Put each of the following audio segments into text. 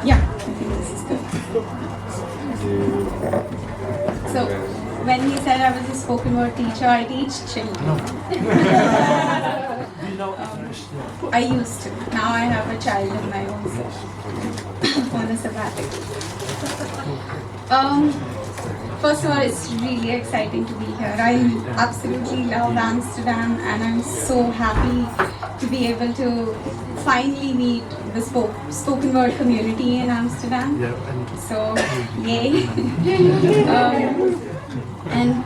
Yeah, I think this is good. So, when he said I was a spoken word teacher, I teach children. I used to. Now I have a child of my own on a sabbatical. First of all, it's really exciting to be here. I absolutely love Amsterdam, and I'm so happy to be able to finally meet the spoken word community in Amsterdam. So, yay! And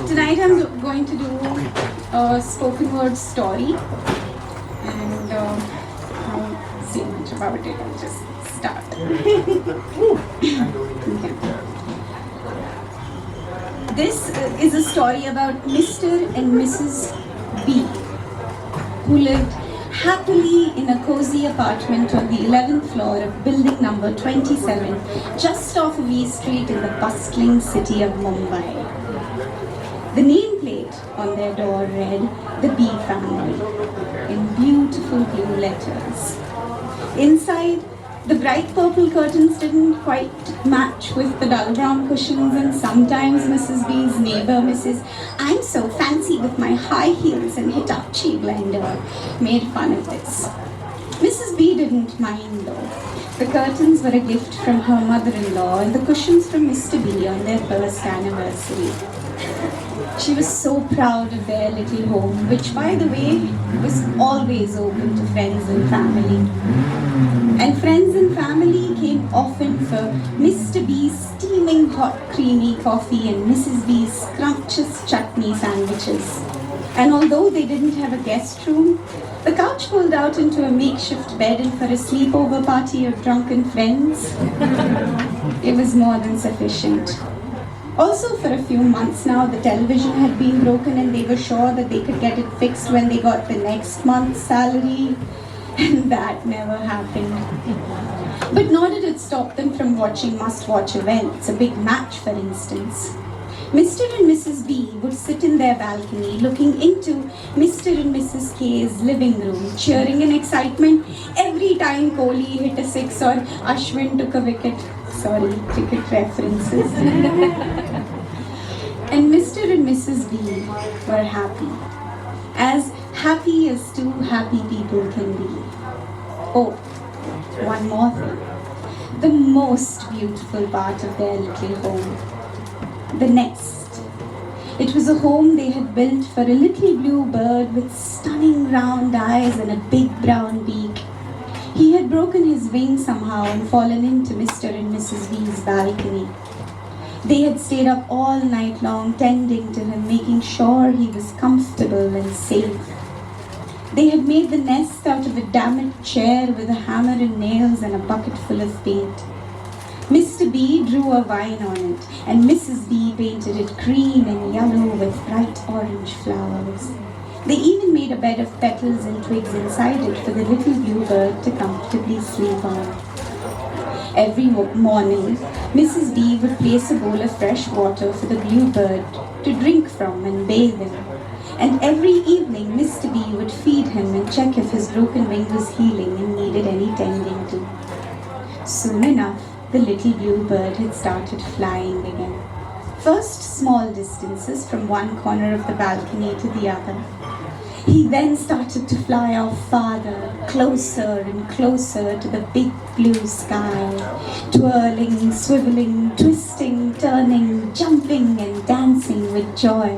tonight I'm going to do a spoken word story, and I won't say much about it. I'll just start. Okay. This is a story about Mr. and Mrs. B, who lived happily in a cozy apartment on the 11th floor of building number 27, just off of East Street in the bustling city of Mumbai. The nameplate on their door read, "The B Family," in beautiful blue letters. Inside, the bright purple curtains didn't quite match with the dull brown cushions, and sometimes Mrs. B's neighbor, Mrs. "I'm so fancy with my high heels and Hitachi blender," made fun of this. Mrs. B didn't mind though. The curtains were a gift from her mother-in-law and the cushions from Mr. B on their first anniversary. She was so proud of their little home, which, by the way, was always open to friends and family. And friends and family came often for Mr. B's steaming hot creamy coffee and Mrs. B's scrumptious chutney sandwiches. And although they didn't have a guest room, the couch pulled out into a makeshift bed, and for a sleepover party of drunken friends, it was more than sufficient. Also, for a few months now, the television had been broken and they were sure that they could get it fixed when they got the next month's salary. And that never happened. But nor did it stop them from watching must-watch events, a big match for instance. Mr. and Mrs. B would sit in their balcony looking into Mr. and Mrs. K's living room, cheering in excitement every time Kohli hit a six or Ashwin took a wicket. Sorry, cricket references. And Mr. and Mrs. B were happy as two happy people can be. Oh, one more thing. The most beautiful part of their little home. The nest. It was a home they had built for a little blue bird with stunning round eyes and a big brown beak. He had broken his wing somehow and fallen into Mr. and Mrs. B's balcony. They had stayed up all night long tending to him, making sure he was comfortable and safe. They had made the nest out of a damaged chair with a hammer and nails and a bucket full of paint. Mr. B drew a vine on it, and Mrs. B painted it green and yellow with bright orange flowers. They even made a bed of petals and twigs inside it for the little blue bird to comfortably sleep on. Every morning, Mrs. B would place a bowl of fresh water for the blue bird to drink from and bathe in. And every evening, Mr. B would feed him and check if his broken wing was healing and needed any tending to. Soon enough, the little blue bird had started flying again. First small distances from one corner of the balcony to the other. He then started to fly off farther, closer and closer to the big blue sky, twirling, swiveling, twisting, turning, jumping and dancing with joy.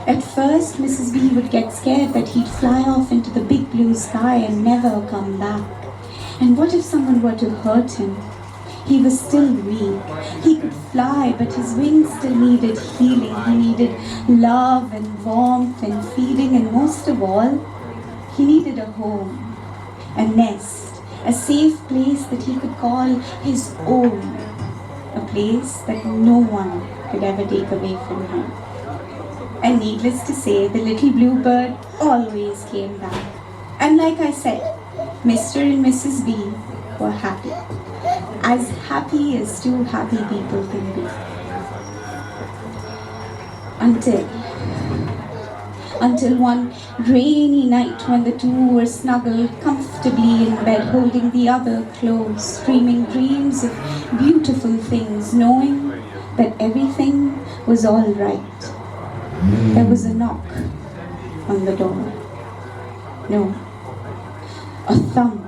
At first, Mrs. B would get scared that he'd fly off into the big blue sky and never come back. And what if someone were to hurt him? He was still weak. He could fly, but his wings still needed healing. He needed love and warmth and feeding, and most of all, he needed a home, a nest, a safe place that he could call his own, a place that no one could ever take away from him. And needless to say, the little blue bird always came back. And like I said, Mr. and Mrs. B were happy as two happy people can be. Until one rainy night when the two were snuggled comfortably comfortably in bed, holding the other close, dreaming dreams of beautiful things, knowing that everything was all right. There was a knock on the door. No, a thump.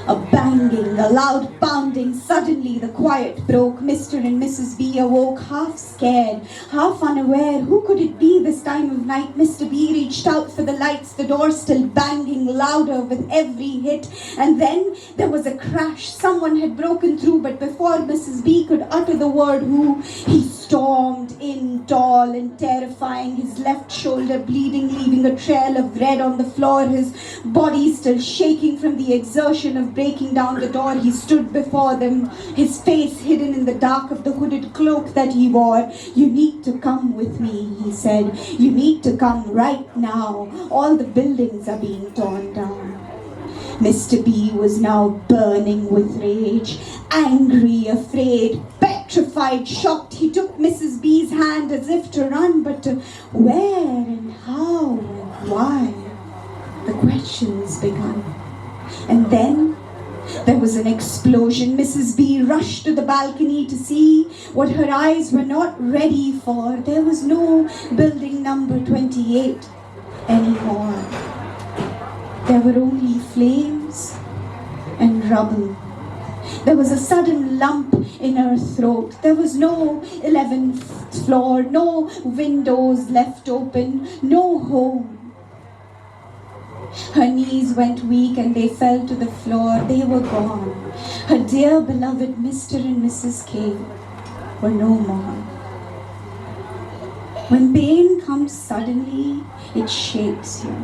A banging, a loud pounding. Suddenly the quiet broke. Mr. and Mrs. B awoke, half scared, half unaware. Who could it be this time of night? Mr. B reached out for the lights, the door still banging louder with every hit. And then there was a crash. Someone had broken through, but before Mrs. B could utter the word who, he stormed in, tall and terrifying, his left shoulder bleeding, leaving a trail of red on the floor, his body still shaking from the exertion of breaking down the door. He stood before them, his face hidden in the dark of the hooded cloak that he wore. "You need to come with me," he said. "You need to come right now. All the buildings are being torn down." Mr. B was now burning with rage, angry, afraid, petrified, shocked. He took Mrs. B's hand as if to run, but to where and how and why? The questions began. And then there was an explosion. Mrs. B rushed to the balcony to see what her eyes were not ready for. There was no building number 28 anymore. There were only flames and rubble. There was a sudden lump in her throat. There was no 11th floor, no windows left open, no home. Her knees went weak and they fell to the floor. They were gone. Her dear beloved Mr. and Mrs. K were no more. When pain comes suddenly, it shakes you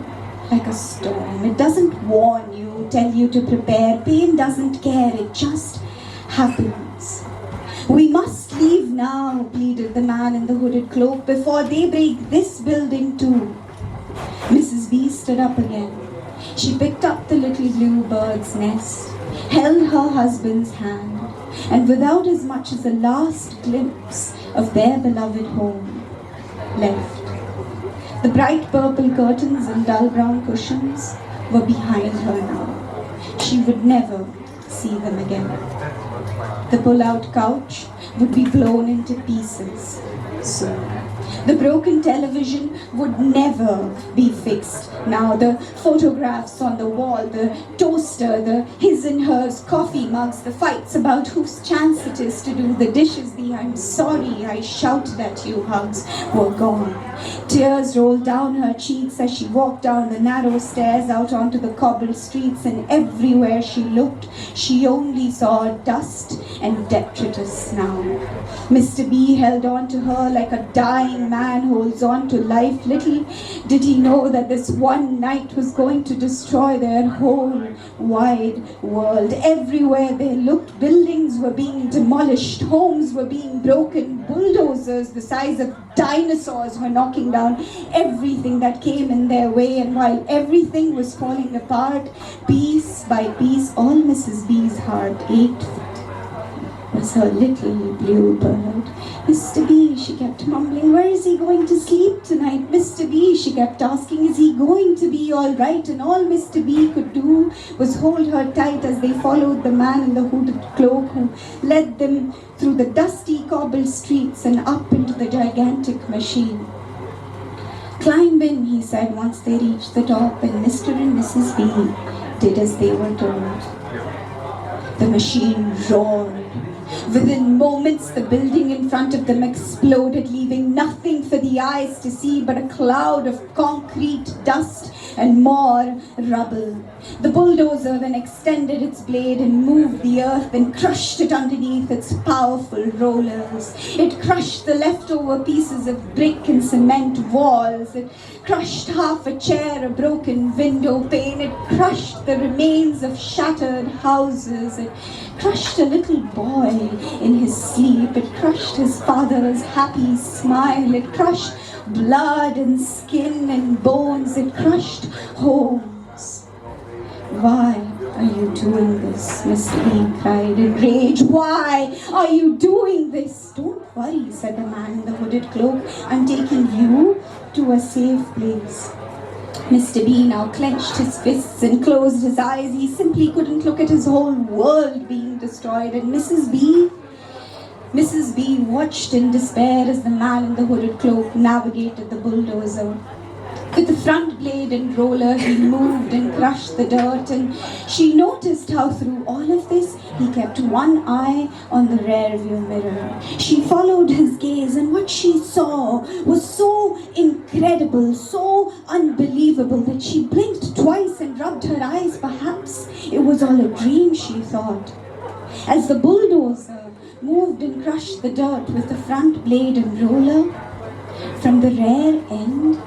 like a storm. It doesn't warn you, tell you to prepare. Pain doesn't care, it just happens. "We must leave now," pleaded the man in the hooded cloak, "before they break this building too." Mrs. B stood up again. She picked up the little blue bird's nest, held her husband's hand, and without as much as a last glimpse of their beloved home, left. The bright purple curtains and dull brown cushions were behind her now. She would never see them again. The pull-out couch would be blown into pieces soon. The broken television would never be fixed. Now the photographs on the wall, the toaster, the his and hers coffee mugs, the fights about whose chance it is to do the dishes, the "I'm sorry, I shouted at you" hugs were gone. Tears rolled down her cheeks as she walked down the narrow stairs out onto the cobbled streets, and everywhere she looked, she only saw dust and detritus now. Mr. B held on to her like a dying man holds on to life. Little did he know that this one night was going to destroy their whole wide world. Everywhere they looked, buildings were being demolished, homes were being broken, bulldozers the size of dinosaurs were knocking down everything that came in their way, and while everything was falling apart, piece by piece, all Mrs. B's heart ached was her little blue bird. "Mr. B," she kept mumbling, "where is he going to sleep tonight? Mr. B," she kept asking, "is he going to be all right?" And all Mr. B could do was hold her tight as they followed the man in the hooded cloak who led them through the dusty cobbled streets and up into the gigantic machine. "Climb in," he said once they reached the top, and Mr. and Mrs. B did as they were told. The machine roared. Within moments, the building in front of them exploded, leaving nothing for the eyes to see but a cloud of concrete, dust, and more rubble. The bulldozer then extended its blade and moved the earth and crushed it underneath its powerful rollers. It crushed the leftover pieces of brick and cement walls. It crushed half a chair, a broken window pane. It crushed the remains of shattered houses. It crushed a little boy in his sleep. It crushed his father's happy smile. It crushed blood and skin and bones. It crushed homes. "Why are you doing this?" Mr. B cried in rage. "Why are you doing this?" "Don't worry," said the man in the hooded cloak. "I'm taking you to a safe place. Mr. B now clenched his fists and closed his eyes. He simply couldn't look at his whole world being destroyed. And Mrs. B watched in despair as the man in the hooded cloak navigated the bulldozer. With the front blade and roller, he moved and crushed the dirt, and she noticed how through all of this, he kept one eye on the rearview mirror. She followed his gaze, and what she saw was so incredible, so unbelievable, that she blinked twice and rubbed her eyes. Perhaps it was all a dream, she thought. As the bulldozer moved and crushed the dirt with the front blade and roller, from the rear end,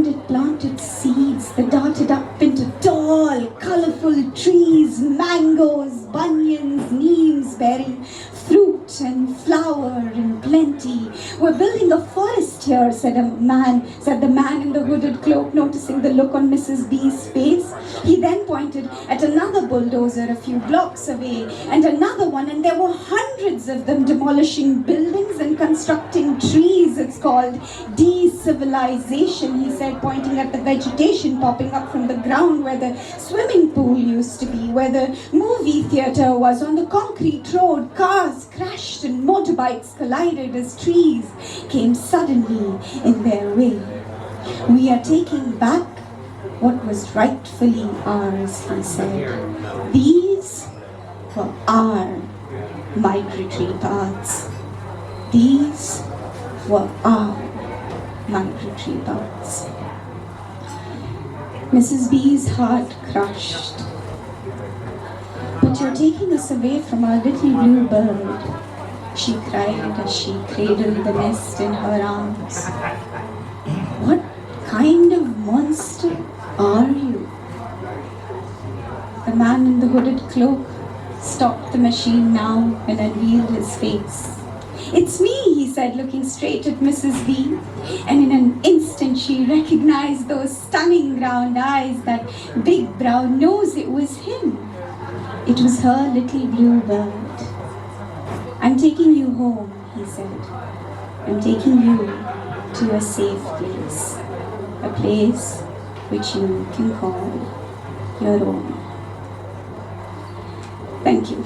it planted seeds that darted up into tall, colourful trees, mangoes, bunions, neems bearing fruit and flower in plenty. "We're building a forest here," said the man in the hooded cloak, noticing the look on Mrs. B's face. He then pointed at another bulldozer a few blocks away, and another one, and there were hundreds of them demolishing buildings and constructing trees. "It's called de-civilization," he said, pointing at the vegetation popping up from the ground where the swimming pool used to be, where the movie theatre was. On the concrete road, cars crashed and motorbikes collided as trees came suddenly in their way. "We are taking back what was rightfully ours," he said. "These were our migratory paths. These were our migratory paths." Mrs. B's heart crushed. "But you're taking us away from our little blue bird," she cried as she cradled the nest in her arms. "What kind of monster are you?" The man in the hooded cloak stopped the machine now and unveiled his face. "It's me," he said, looking straight at Mrs. B, and in an instant she recognized those stunning round eyes, that big brown nose. It was him. It was her little blue bird. "I'm taking you home," he said. "I'm taking you to a safe place, a place which you can call your own." Thank you.